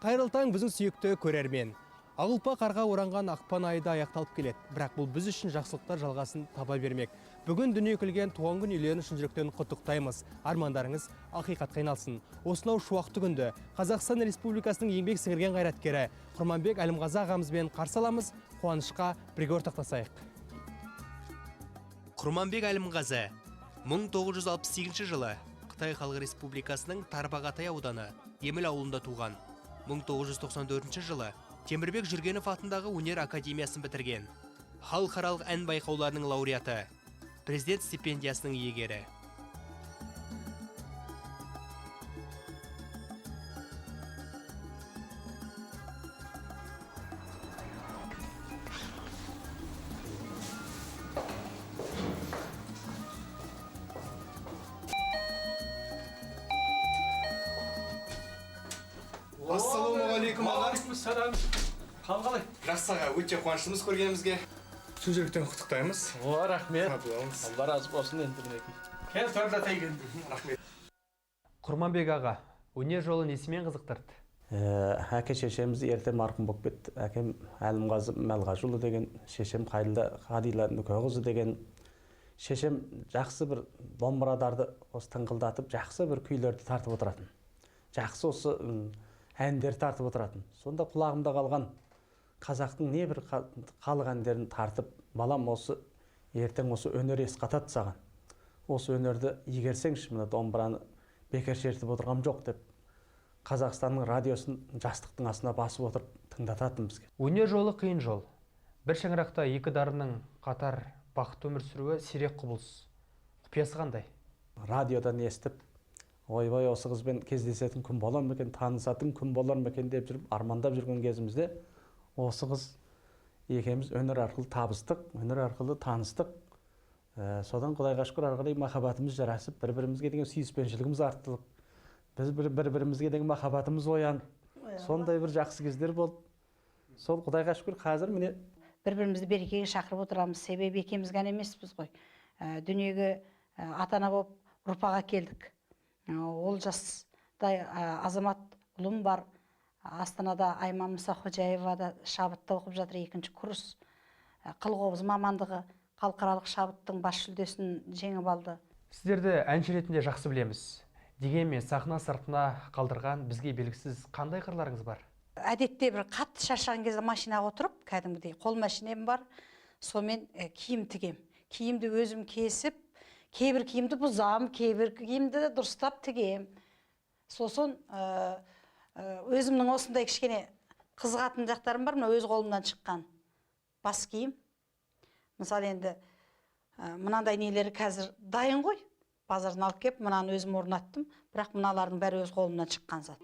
Қайырлы таң біздің сүйікті көрермен. Ақ қарға оранған ақпан айы да аяқталып келеді. Бірақ бұл біз үшін жақсылықтар жалғасын таба бермек. Бүгін дүние келген туған күн иелерін шын жүректен құттықтаймыз. Армандарыңыз ақиқатқа айналсын. Осынау шуақты күнді Қазақстан Республикасының еңбек сіңірген қайраткері Құрманбек Әлімғазы ағамызбен қарсы аламыз. Қуанышқа бірге ортақтасайық. Құрманбек Әлімғазы 1968 жылы Қытай Халық Республикасының Тарбағатай ауданы Еміл ауылында туған. 1994 жылы Темірбек Жүргенов атындағы өнер академиясын бітірген. Халықаралық ән байқауларының лауреаты, президент стипендиясының иегері. Ассалаумағалейкум аға. Алейкумассалам. Қалғалай. Жақсы аға, өте қуаныштымыз көргенімізге. Шын жүректен құттықтаймыз. Рахмет. Алла разы болсын енді. Кел тұрда тайген. Рахмет. Құрманбек аға, өнер жолы несімен қызықтырды? Әке шешеміз ерте марқұм болып кетті. Әкем Әлімғазы Мәлғажыұлы деген, шешем Қадила Нүкеқызы деген. Шешем жақсы бір домбырадарды осы тыңғылдатып, жақсы бір күйлерді тартып отыратын. Жақсы осы әндер тартып отыратын. Сонда құлағымда қалған қазақтың не бір халық әндерін тартып, балам осы ертең осы өнер есқатады саған. Осы өнерді игерсеңші, мына домбыраны бекер шертіп отырғам жоқ деп, Қазақстанның радиосын жастықтың астына басып отырып тыңдататын бізге. Өнер жолы қиын жол. Бір шаңырақта екі дарынның қатар бақытты өмір сүруі сирек құбылыс. Құпиясы қандай? Радиодан естіп, ойбай осы қызбен кездесетін күн болар ма екен, танысатын күн болар ма екен деп жүріп, армандап жүрген кезімізде осы қыз екеуміз өнер арқылы табыстық, өнер арқылы таныстық. Содан Құдайға шүкір ары қарай махаббатымыз жарасып, бір-бірімізге деген сүйіспеншілігіміз артылып, біз бір-бірімізге деген махаббатымыз оянып, сондай бір жақсы кездер болды. Сол Құдайға шүкір қазір міне бір-бірімізді берекеге шақырып отырамыз. Себебі екеуміз ғана емеспіз ғой. Дүниеге ата-ана болып ұрпақ әкелдік. Ол жастай азамат ұлым бар. Астанада Айман Мұсақожаевада шабытта оқып жатыр, 2-ші курс. Қылқобыз мамандығы халықаралық шабыттың бас жүлдесін жеңіп алды. Сіздерді әнші ретінде жақсы білеміз. Дегенмен сахна сыртына қалдырған бізге белгісіз қандай қырларыңыз бар? Әдетте бір қатты шаршаған кезде машинаға отырып, кәдімгідей қол машинем бар. Сонымен киім тігем. Киімді өзім кесіп, кейбір киімді бұзам, кейбір киімді дұрыстап тігем. Сосын өзімнің осындай кішкене қызығатын жақтарым бар, өз қолымнан шыққан бас киім. Мысалы енді мынандай нелері қазір дайын ғой. Базардан алып кеп, мынаны өзім орнаттым, бірақ мыналардың бәрі өз қолымнан шыққан зат.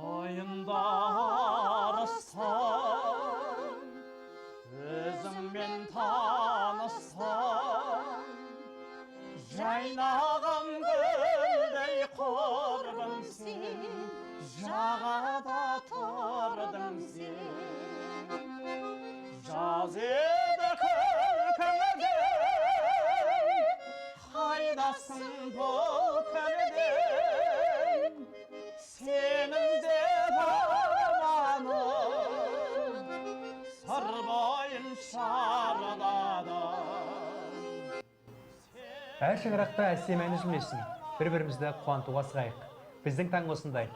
Ойында арыстан, өзіңмен таныстан, жайнаған гүлдей құрбым сен, жағада тұрдың сен. Жаз еді күлкіңде, қайдасың бұл күнде, сенің де барманың, сыр бойын шарладың. Әр шаңырақта әсем ән үзілмесін. Бір-бірімізді қуантуға сығайық. Біздің таң осындай.